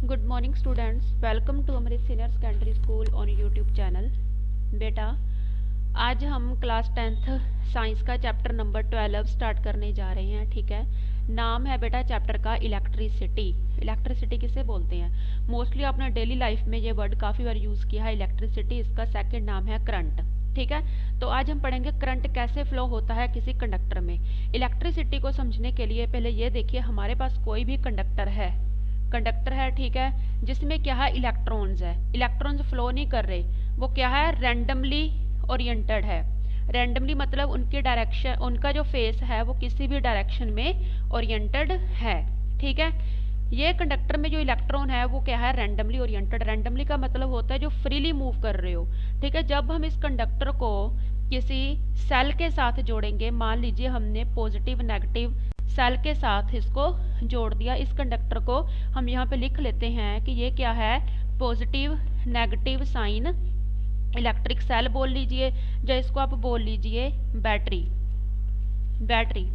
Good morning students, welcome to Amrit senior secondary school on YouTube channel. बेटा, आज हम class 10th science का chapter number 12 start करने जा रहे हैं। ठीक है, नाम है बेटा चैप्टर का इलेक्ट्रिसिटी। इलेक्ट्रिसिटी किसे बोलते हैं? मोस्टली आपने डेली लाइफ में ये वर्ड काफ़ी बार यूज़ किया है इलेक्ट्रिसिटी। इसका सेकंड नाम है करंट। ठीक है, तो आज हम पढ़ेंगे करंट कैसे फ्लो होता है किसी कंडक्टर में। इलेक्ट्रिसिटी को समझने के लिए पहले ये देखिए, हमारे पास कोई भी कंडक्टर है, ठीक है, जिसमें क्या है, इलेक्ट्रॉन्स है। इलेक्ट्रॉन्स फ्लो नहीं कर रहे, वो क्या है, रैंडमली ओरिएंटेड है। रैंडमली मतलब उनकी डायरेक्शन, उनका जो फेस है वो किसी भी डायरेक्शन में ओरिएंटेड है। ठीक है, ये कंडक्टर में जो इलेक्ट्रॉन है वो क्या है, रैंडमली ओरिएंटेड। रैंडमली का मतलब होता है जो फ्रीली मूव कर रहे हो। ठीक है, जब हम इस कंडक्टर को किसी सेल के साथ जोड़ेंगे, मान लीजिए हमने पॉजिटिव नेगेटिव सेल के साथ इसको जोड़ दिया, इस कंडक्टर को हम यहाँ पे लिख लेते हैं कि ये क्या है, positive negative sign electric cell बोल लीजिए, या इसको आप बोल लीजिए बैटरी।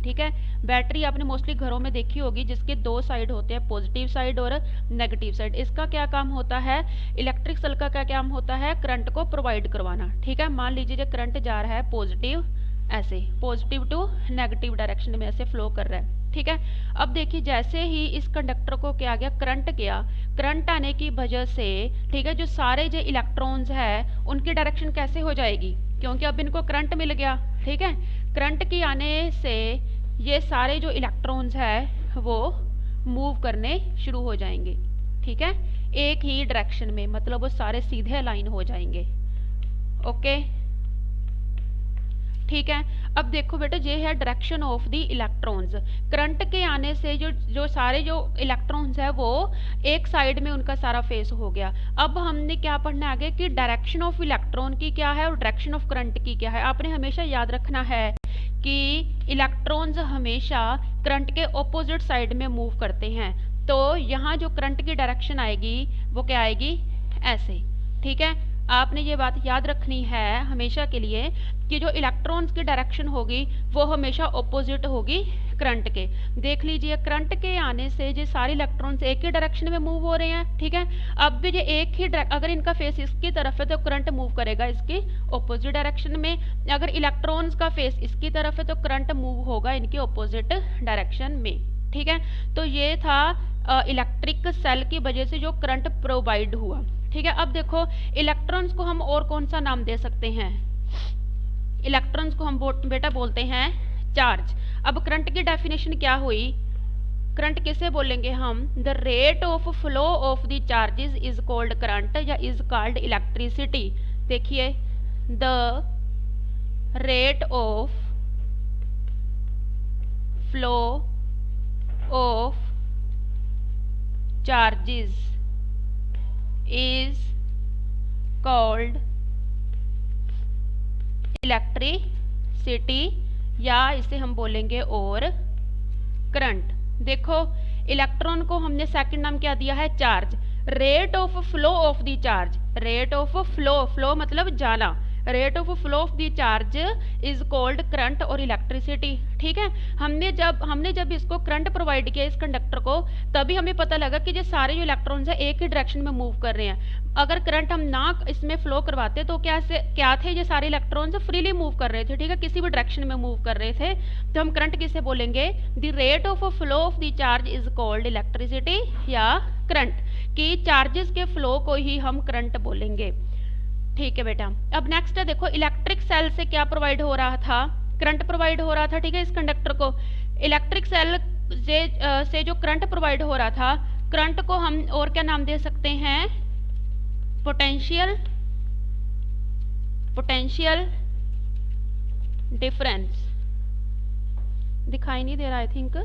ठीक है, बैटरी आपने मोस्टली घरों में देखी होगी जिसके दो साइड होते हैं, पॉजिटिव साइड और नेगेटिव साइड। इसका क्या काम होता है, इलेक्ट्रिक सेल का क्या काम होता है, करंट को प्रोवाइड करवाना। ठीक है, मान लीजिए जो करंट जा रहा है पॉजिटिव, ऐसे पॉजिटिव टू नेगेटिव डायरेक्शन में ऐसे फ्लो कर रहा है। ठीक है, अब देखिए जैसे ही इस कंडक्टर को क्या गया, करंट गया, करंट आने की वजह से, ठीक है, जो सारे जो इलेक्ट्रॉन्स है उनकी डायरेक्शन कैसे हो जाएगी, क्योंकि अब इनको करंट मिल गया। ठीक है, करंट की आने से ये सारे जो इलेक्ट्रॉन्स है वो मूव करने शुरू हो जाएंगे। ठीक है, एक ही डायरेक्शन में, मतलब वो सारे सीधे लाइन हो जाएंगे। ओके, ठीक है, अब देखो बेटा, ये है direction of the electrons. Current के आने से जो सारे जो इलेक्ट्रॉन्स है वो एक साइड में उनका सारा फेस हो गया। अब हमने क्या पढ़ना आगे कि डायरेक्शन ऑफ इलेक्ट्रॉन की क्या है और डायरेक्शन ऑफ करंट की क्या है। आपने हमेशा याद रखना है कि इलेक्ट्रॉन्स हमेशा करंट के ऑपोजिट साइड में मूव करते हैं, तो यहाँ जो करंट की डायरेक्शन आएगी वो क्या आएगी, ऐसे। ठीक है, आपने ये बात याद रखनी है हमेशा के लिए कि जो इलेक्ट्रॉन्स की डायरेक्शन होगी वो हमेशा ऑपोजिट होगी करंट के। देख लीजिए, करंट के आने से जो सारे इलेक्ट्रॉन्स एक ही डायरेक्शन में मूव हो रहे हैं। ठीक है, अब भी जो एक ही अगर इनका फेस इसकी तरफ है तो करंट मूव करेगा इसकी ऑपोजिट डायरेक्शन में, अगर इलेक्ट्रॉन्स का फेस इसकी तरफ है तो करंट मूव होगा इनकी ऑपोजिट डायरेक्शन में। ठीक है, तो ये था इलेक्ट्रिक सेल की वजह से जो करंट प्रोवाइड हुआ। ठीक है, अब देखो इलेक्ट्रॉन्स को हम और कौन सा नाम दे सकते हैं, इलेक्ट्रॉन्स को हम बेटा बोलते हैं चार्ज। अब करंट की डेफिनेशन क्या हुई, करंट किसे बोलेंगे हम, the rate of flow of the charges is called current या इज कॉल्ड इलेक्ट्रिसिटी। देखिए, the rate of flow of charges is called electricity, या इसे हम बोलेंगे और करंट। देखो, इलेक्ट्रॉन को हमने सेकंड नाम क्या दिया है, charge. Rate of flow of the charge, rate of flow, flow मतलब जाना, rate of flow of the charge is called current और इलेक्ट्रिसिटी। ठीक है, हमने जब इसको करंट प्रोवाइड किया इस कंडक्टर को, तभी हमें पता लगा कि जो सारे जो इलेक्ट्रॉन्स है एक ही डायरेक्शन में मूव कर रहे हैं। अगर करंट हम ना इसमें फ्लो करवाते तो क्या थे, ये सारे इलेक्ट्रॉन्स फ्रीली मूव कर रहे थे। ठीक है, किसी भी डायरेक्शन में मूव कर रहे थे, तो हम करंट किसे बोलेंगे, the rate of flow of the charge is called electricity या करंट, कि चार्जेस के फ्लो को ही हम करंट बोलेंगे। ठीक है बेटा, अब नेक्स्ट है, देखो इलेक्ट्रिक सेल से क्या प्रोवाइड हो रहा था, करंट प्रोवाइड हो रहा था। ठीक है, इस कंडक्टर को इलेक्ट्रिक सेल से जो करंट प्रोवाइड हो रहा था, करंट को हम और क्या नाम दे सकते हैं, पोटेंशियल डिफरेंस। दिखाई नहीं दे रहा, आई थिंक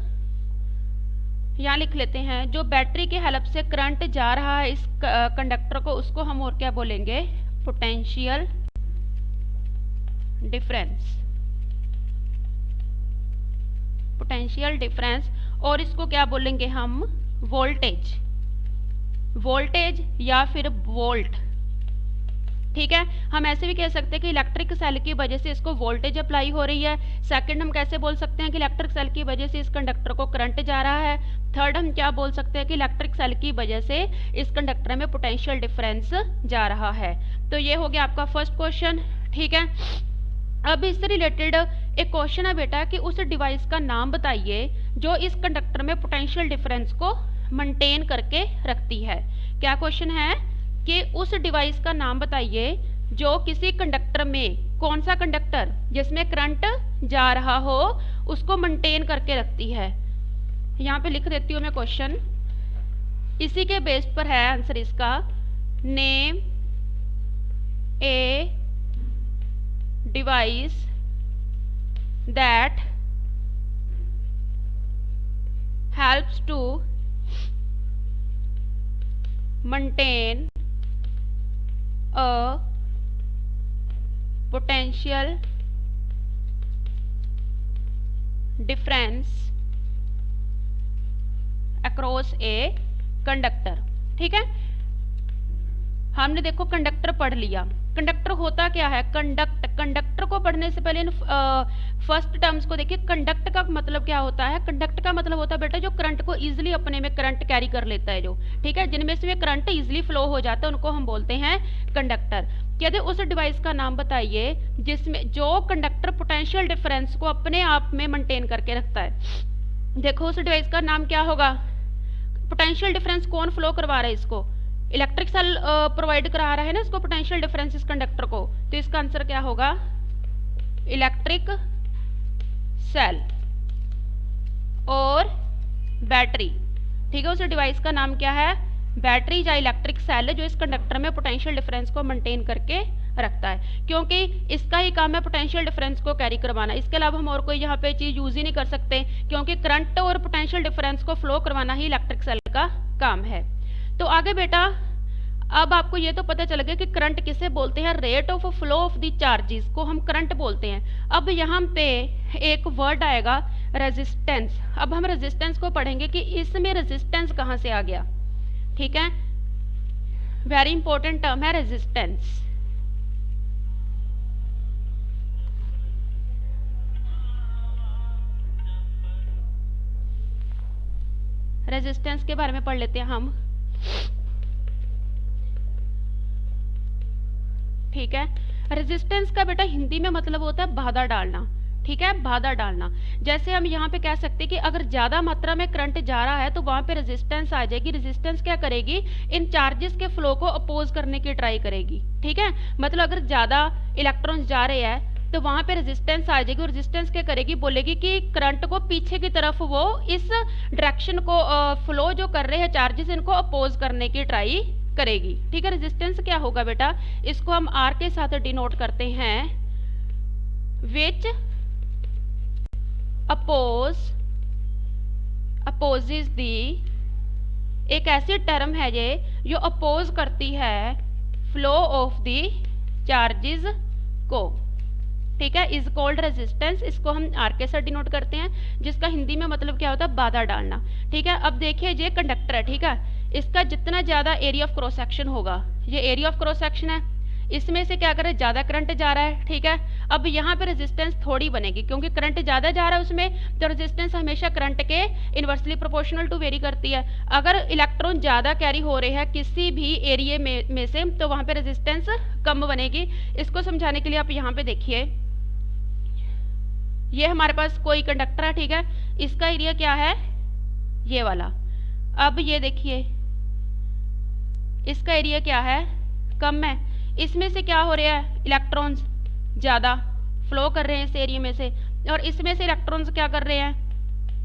यहाँ लिख लेते हैं, जो बैटरी की हेल्प से करंट जा रहा है इस कंडक्टर को, उसको हम और क्या बोलेंगे, पोटेंशियल डिफरेंस। पोटेंशियल डिफरेंस, और इसको क्या बोलेंगे हम, वोल्टेज, वोल्टेज या फिर वोल्ट। ठीक है। हम ऐसे भी कह सकते हैं कि इलेक्ट्रिक सेल की वजह से इसको वोल्टेज अप्लाई हो रही है। सेकंड हम कैसे बोल सकते हैं कि इलेक्ट्रिक सेल की वजह से इस कंडक्टर को करंट जा रहा है। थर्ड हम क्या बोल सकते हैं कि इलेक्ट्रिक सेल की वजह से इस कंडक्टर में पोटेंशियल डिफरेंस जा रहा है। तो ये हो गया आपका फर्स्ट क्वेश्चन, ठीक है। अब इससे रिलेटेड एक क्वेश्चन है बेटा कि उस डिवाइस का नाम बताइए जो इस कंडक्टर में पोटेंशियल डिफरेंस को मेंटेन करके रखती है। क्या क्वेश्चन है कि उस डिवाइस का नाम बताइए जो किसी कंडक्टर में, कौन सा कंडक्टर जिसमें करंट जा रहा हो उसको मेंटेन करके रखती है। यहाँ पे लिख देती हूँ मैं क्वेश्चन, इसी के बेस पर है आंसर इसका। Name a device that helps to maintain a potential difference across a conductor। ठीक है, हमने देखो कंडक्टर पढ़ लिया। कंडक्टर होता क्या है, कंडक्टर को पढ़ने से पहले फर्स्ट टर्म्स को देखिए। कंडक्ट का मतलब क्या होता है, कंडक्ट का मतलब होता है बेटा जो करंट को इजीली अपने में करंट कैरी कर लेता है, जो ठीक है, जिनमें से करंट इजीली फ्लो हो जाता है उनको हम बोलते हैं कंडक्टर। कहते उस डिवाइस का नाम बताइए जिसमें जो कंडक्टर पोटेंशियल डिफरेंस को अपने आप में मेंटेन करके रखता है। देखो उस डिवाइस का नाम क्या होगा, पोटेंशियल डिफरेंस कौन फ्लो करवा रहा है इसको, इलेक्ट्रिक सेल प्रोवाइड करा रहा है ना इसको पोटेंशियल डिफरेंस इस कंडक्टर को। तो इसका आंसर क्या होगा, इलेक्ट्रिक सेल और बैटरी। ठीक है, उस डिवाइस का नाम क्या है, बैटरी या इलेक्ट्रिक सेल, जो इस कंडक्टर में पोटेंशियल डिफरेंस को मेंटेन करके रखता है, क्योंकि इसका ही काम है पोटेंशियल डिफरेंस को कैरी करवाना। इसके अलावा हम और कोई यहाँ पे चीज यूज ही नहीं कर सकते, क्योंकि करंट और पोटेंशियल डिफरेंस को फ्लो करवाना ही इलेक्ट्रिक सेल का काम है। तो आगे बेटा अब आपको ये तो पता चल गया कि करंट किसे बोलते हैं, rate of flow of the charges को हम करंट बोलते हैं। अब यहाँ पे एक वर्ड आएगा रेजिस्टेंस। अब हम रेजिस्टेंस को पढ़ेंगे कि इसमें रेजिस्टेंस कहाँ से आ गया। ठीक है, वेरी इंपॉर्टेंट टर्म है रेजिस्टेंस। रेजिस्टेंस के बारे में पढ़ लेते हैं हम। ठीक है, रेजिस्टेंस का बेटा हिंदी में मतलब होता है बाधा डालना। ठीक है, बाधा डालना। जैसे हम यहाँ पे कह सकते हैं कि अगर ज्यादा मात्रा में करंट जा रहा है तो वहां पे रेजिस्टेंस आ जाएगी। रेजिस्टेंस क्या करेगी, इन चार्जेस के फ्लो को अपोज करने की ट्राई करेगी। ठीक है, मतलब अगर ज्यादा इलेक्ट्रॉन्स जा रहे हैं तो वहां पे रेजिस्टेंस आ जाएगी, और रेजिस्टेंस क्या करेगी, बोलेगी कि करंट को पीछे की तरफ वो इस डायरेक्शन को फ्लो जो कर रहे हैं चार्जेस इनको अपोज करने की ट्राई करेगी। ठीक है, रेजिस्टेंस क्या होगा बेटा, इसको हम आर के साथ डिनोट करते हैं, विच अपोजेस दी, एक ऐसी टर्म है ये जो अपोज करती है फ्लो ऑफ दी चार्जेस को। ठीक है, इज कॉल्ड रेजिस्टेंस। इसको हम आर के साथ डिनोट करते हैं, जिसका हिंदी में मतलब क्या होता है, बाधा डालना। ठीक है, अब देखिए ये कंडक्टर है। ठीक है, इसका जितना ज्यादा एरिया ऑफ क्रॉस सेक्शन होगा, ये एरिया ऑफ क्रॉस सेक्शन है, इसमें से क्या कर रहा है, ज्यादा करंट जा रहा है। ठीक है, अब यहाँ पे रेजिस्टेंस थोड़ी बनेगी क्योंकि करंट ज्यादा जा रहा है उसमें, तो रेजिस्टेंस हमेशा करंट के इनवर्सली प्रोपोर्शनल टू वेरी करती है। अगर इलेक्ट्रॉन ज्यादा कैरी हो रहे हैं किसी भी एरिया में से, तो वहां पे रेजिस्टेंस कम बनेगी। इसको समझाने के लिए आप यहाँ पे देखिए, ये हमारे पास कोई कंडक्टर है। ठीक है, इसका एरिया क्या है, ये वाला। अब ये देखिए इसका एरिया क्या है, कम है। इसमें से क्या हो रहा है, इलेक्ट्रॉन्स ज्यादा फ्लो कर रहे हैं इस एरिया में से, और इसमें से इलेक्ट्रॉन्स क्या कर रहे हैं,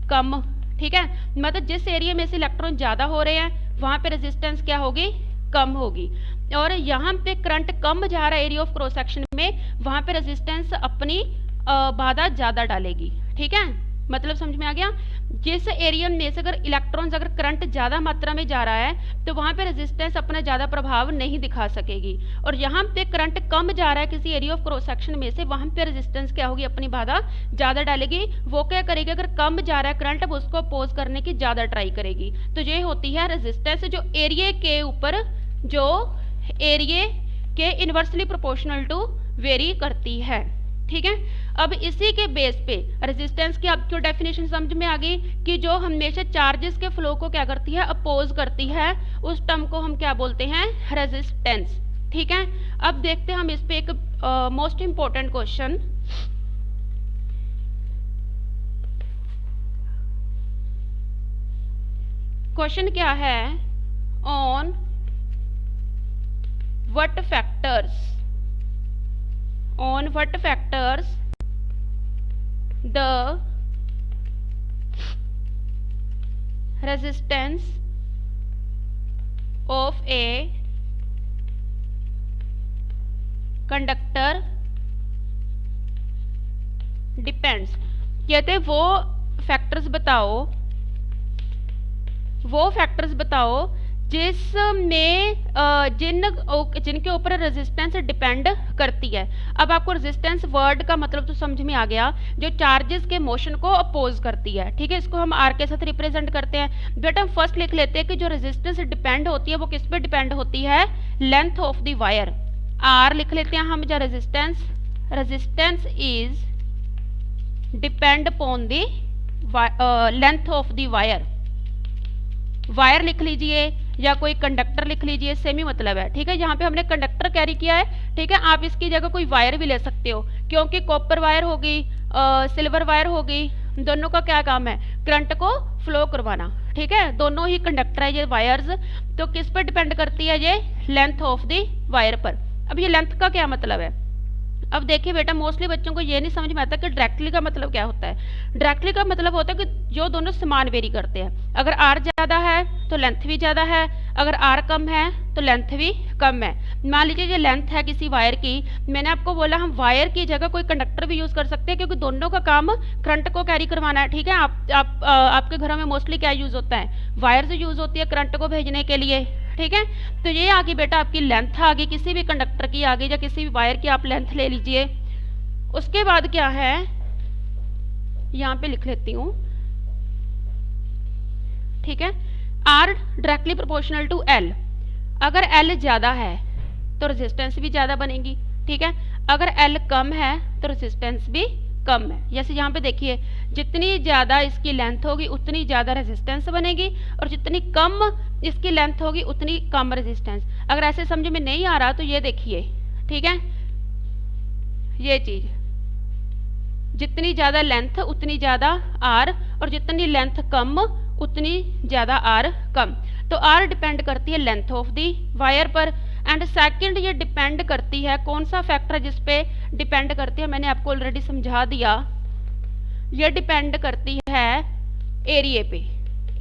कम। ठीक है, मतलब जिस एरिया में से इलेक्ट्रॉन ज्यादा हो रहे हैं वहां पे रेजिस्टेंस क्या होगी, कम होगी। और यहाँ पे करंट कम जा रहा है एरिया ऑफ क्रॉस सेक्शन में, वहां पे रेजिस्टेंस अपनी बाधा ज्यादा डालेगी। ठीक है, मतलब समझ में आ गया। जिस एरिया में से अगर इलेक्ट्रॉन्स, अगर करंट ज्यादा मात्रा में जा रहा है तो वहां पे रेजिस्टेंस अपना ज्यादा प्रभाव नहीं दिखा सकेगी, और यहाँ पे करंट कम जा रहा है किसी एरिया ऑफ क्रॉस सेक्शन में से, वहां पे रेजिस्टेंस क्या होगी, अपनी बाधा ज्यादा डालेगी। वो क्या करेगी, अगर कम जा रहा है करंट वो उसको अपोज करने की ज्यादा ट्राई करेगी। तो ये होती है रेजिस्टेंस, जो एरिया के ऊपर, जो एरिया के इन्वर्सली प्रोपोर्शनल टू वेरी करती है। ठीक है, अब इसी के बेस पे रेजिस्टेंस की आपको डेफिनेशन समझ में आ गई कि जो हमेशा चार्जेस के फ्लो को क्या करती है, अपोज करती है, उस टर्म को हम क्या बोलते हैं, रेजिस्टेंस। ठीक है, अब देखते हैं हम इस पे एक मोस्ट इंपॉर्टेंट क्वेश्चन। क्वेश्चन क्या है, on what factors the resistance of a conductor depends। कहते वो फैक्टर्स बताओ जिसमें जिनके ऊपर रेजिस्टेंस डिपेंड करती है। अब आपको रेजिस्टेंस वर्ड का मतलब तो समझ में आ गया, जो चार्जेस के मोशन को अपोज करती है। ठीक है, इसको हम आर के साथ रिप्रेजेंट करते हैं। बेटा हम फर्स्ट लिख लेते हैं कि जो रेजिस्टेंस डिपेंड होती है वो किस पे डिपेंड होती है, length of the wire. R लिख लेते हैं हम, जो resistance is depend upon the length of the wire लिख लीजिए या कोई कंडक्टर लिख लीजिए, सेम ही मतलब है। ठीक है, यहाँ पे हमने कंडक्टर कैरी किया है। ठीक है, आप इसकी जगह कोई वायर भी ले सकते हो, क्योंकि कॉपर वायर होगी, सिल्वर वायर होगी, दोनों का क्या काम है, करंट को फ्लो करवाना। ठीक है, दोनों ही कंडक्टर है ये वायर्स। तो किस पर डिपेंड करती है, ये लेंथ ऑफ द वायर पर। अब ये लेंथ का क्या मतलब है, अब देखिए बेटा मोस्टली बच्चों को ये नहीं समझ में आता कि डायरेक्टली का मतलब क्या होता है। डायरेक्टली का मतलब होता है कि जो दोनों समान वेरी करते हैं। अगर आर ज़्यादा है तो लेंथ भी ज़्यादा है, अगर आर कम है तो लेंथ भी कम है। मान लीजिए ये लेंथ है किसी वायर की, मैंने आपको बोला हम वायर की जगह कोई कंडक्टर भी यूज़ कर सकते हैं, क्योंकि दोनों का काम करंट को कैरी करवाना है। ठीक है, आपके घरों में मोस्टली क्या यूज़ होता है, वायर से यूज़ होती है करंट को भेजने के लिए। ठीक है, तो ये आ गई बेटा आपकी लेंथ आ गई, किसी भी कंडक्टर की आ गई या किसी भी वायर की आप लेंथ ले लीजिए। उसके बाद क्या है, यहाँ पे लिख लेती हूँ। ठीक है, R directly proportional to L. अगर एल ज़्यादा है तो रेजिस्टेंस भी ज़्यादा बनेगी। ठीक है, अगर एल कम है तो रेजिस्टेंस भी कम है। जैसे यहाँ पे देखिए, जितनी ज़्यादा इसकी लेंथ होगी उतनी ज़्यादा रेजिस्टेंस बनेगी, और जितनी कम इसकी लेंथ होगी उतनी कम रेजिस्टेंस। अगर ऐसे समझ में नहीं आ रहा तो ये देखिए, ठीक है, ये चीज़, जितनी ज़्यादा लेंथ उतनी ज़्यादा आर, और जितनी लेंथ कम उतनी ज़्यादा आर कम। तो आर डिपेंड करती है लेंथ ऑफ दी वायर पर। एंड सेकंड ये डिपेंड करती है, कौन सा फैक्टर जिस पे डिपेंड करती है, मैंने आपको ऑलरेडी समझा दिया, ये डिपेंड करती है एरिया पे।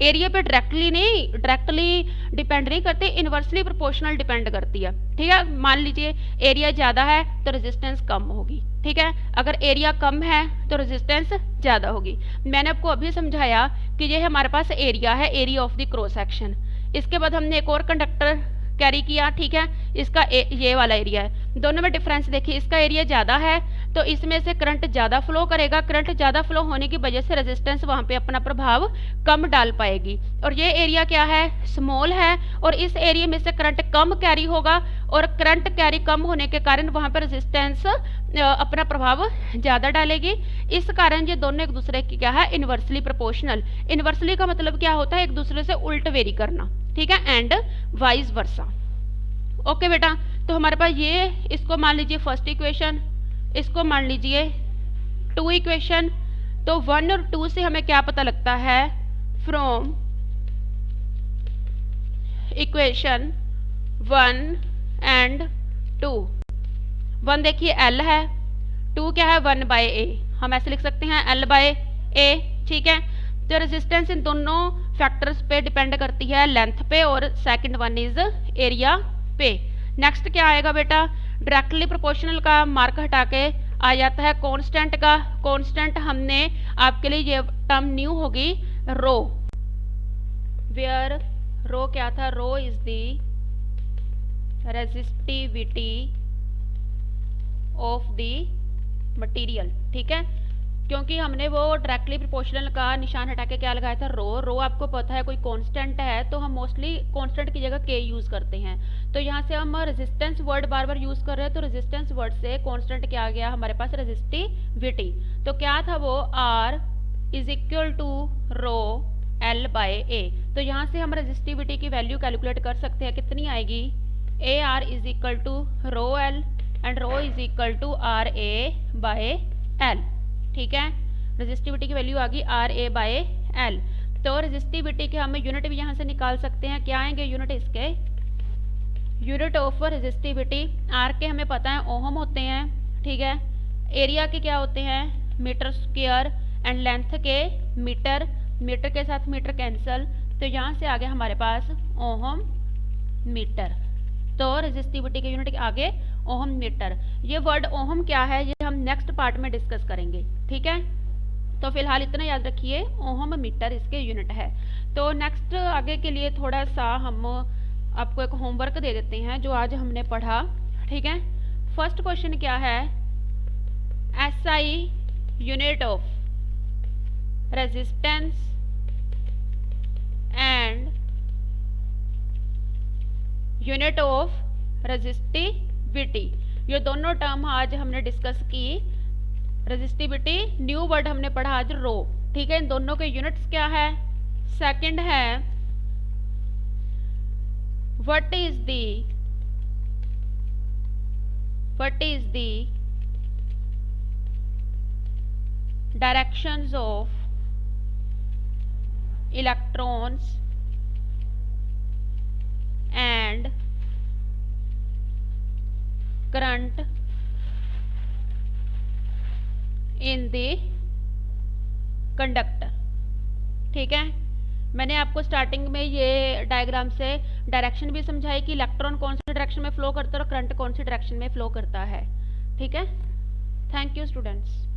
एरिया पे डायरेक्टली डिपेंड नहीं करती, इनवर्सली प्रोपोर्शनल डिपेंड करती है। ठीक है, मान लीजिए एरिया ज़्यादा है तो रेजिस्टेंस कम होगी। ठीक है, अगर एरिया कम है तो रेजिस्टेंस ज़्यादा होगी। मैंने आपको अभी समझाया कि ये हमारे पास एरिया है, area of the cross section. इसके बाद हमने एक और कंडक्टर कैरी किया। ठीक है, इसका ये वाला एरिया है, दोनों में डिफरेंस देखिए, इसका एरिया ज़्यादा है तो इसमें से करंट ज़्यादा फ्लो करेगा, करंट ज़्यादा फ्लो होने की वजह से रेजिस्टेंस वहाँ पे अपना प्रभाव कम डाल पाएगी। और ये एरिया क्या है, स्मॉल है, और इस एरिया में से करंट कम कैरी होगा, और करंट कैरी कम होने के कारण वहाँ पर रेजिस्टेंस अपना प्रभाव ज़्यादा डालेगी। इस कारण ये दोनों एक दूसरे की क्या है, इनवर्सली प्रोपोर्शनल। इनवर्सली का मतलब क्या होता है, एक दूसरे से उल्ट वेरी करना। ठीक है, एंड वाइस वर्सा। ओके बेटा, तो हमारे पास ये, इसको मान लीजिए फर्स्ट इक्वेशन, इसको मान लीजिए टू इक्वेशन। तो 1 और 2 से हमें क्या पता लगता है, फ्रॉम इक्वेशन 1 एंड 2। 1 देखिए एल है, 2 क्या है, 1/a, हम ऐसे लिख सकते हैं L/a। ठीक है, तो रेजिस्टेंस इन दोनों फैक्टर्स पे डिपेंड करती है, लेंथ पे, और सेकंड वन इज एरिया पे। नेक्स्ट क्या आएगा बेटा, डायरेक्टली प्रोपोर्शनल का मार्क हटा के आ जाता है कांस्टेंट का। कांस्टेंट हमने आपके लिए ये टर्म न्यू होगी, रो, वेयर रो क्या था, rho is the resistivity of the material. ठीक है, क्योंकि हमने वो डायरेक्टली प्रोपोर्शनल का निशान हटा के क्या लगाया था, रो आपको पता है कोई कांस्टेंट है तो हम मोस्टली कांस्टेंट की जगह के यूज़ करते हैं। तो यहाँ से हम रेजिस्टेंस वर्ड बार बार यूज़ कर रहे हैं, तो रेजिस्टेंस वर्ड से कांस्टेंट क्या आ गया हमारे पास, रेजिस्टिविटी। तो क्या था वो, R is equal to rho L by A. तो यहाँ से हम रेजिस्टिविटी की वैल्यू कैलकुलेट कर सकते हैं, कितनी आएगी, AR is equal to rho L and rho is equal to RA by L। ठीक है, रेजिस्टिविटी की वैल्यू आ गई RA बाय L। तो रेजिस्टिविटी के हम यूनिट भी यहाँ से निकाल सकते हैं, क्या आएंगे यूनिट इसके, यूनिट ऑफ रेजिस्टिविटी R के हमें पता है ओहम होते हैं, ठीक है, एरिया के क्या होते हैं मीटर स्क्वायर एंड लेंथ के मीटर, मीटर के साथ मीटर कैंसल, तो यहाँ से आ गया हमारे पास ओहम मीटर। तो रेजिस्टिविटी के यूनिट आगे ओहम मीटर। ये वर्ड ओहम क्या है ये हम नेक्स्ट पार्ट में डिस्कस करेंगे, ठीक है। तो फिलहाल इतना याद रखिए, ओहम मीटर इसके यूनिट है। तो नेक्स्ट आगे के लिए थोड़ा सा हम आपको एक होमवर्क दे देते हैं जो आज हमने पढ़ा, ठीक है। फर्स्ट क्वेश्चन क्या है, SI unit of resistance and unit of resistivity, ये दोनों टर्म आज हमने डिस्कस की। रेजिस्टिविटी न्यू वर्ड हमने पढ़ा आज रो, ठीक है। इन दोनों के यूनिट्स क्या है, सेकंड है what is the directions of electrons and current in the conductor, ठीक है। मैंने आपको स्टार्टिंग में ये डायग्राम से डायरेक्शन भी समझाई कि इलेक्ट्रॉन कौन सी डायरेक्शन में फ्लो करता है और करंट कौन सी डायरेक्शन में फ्लो करता है, ठीक है। Thank you students.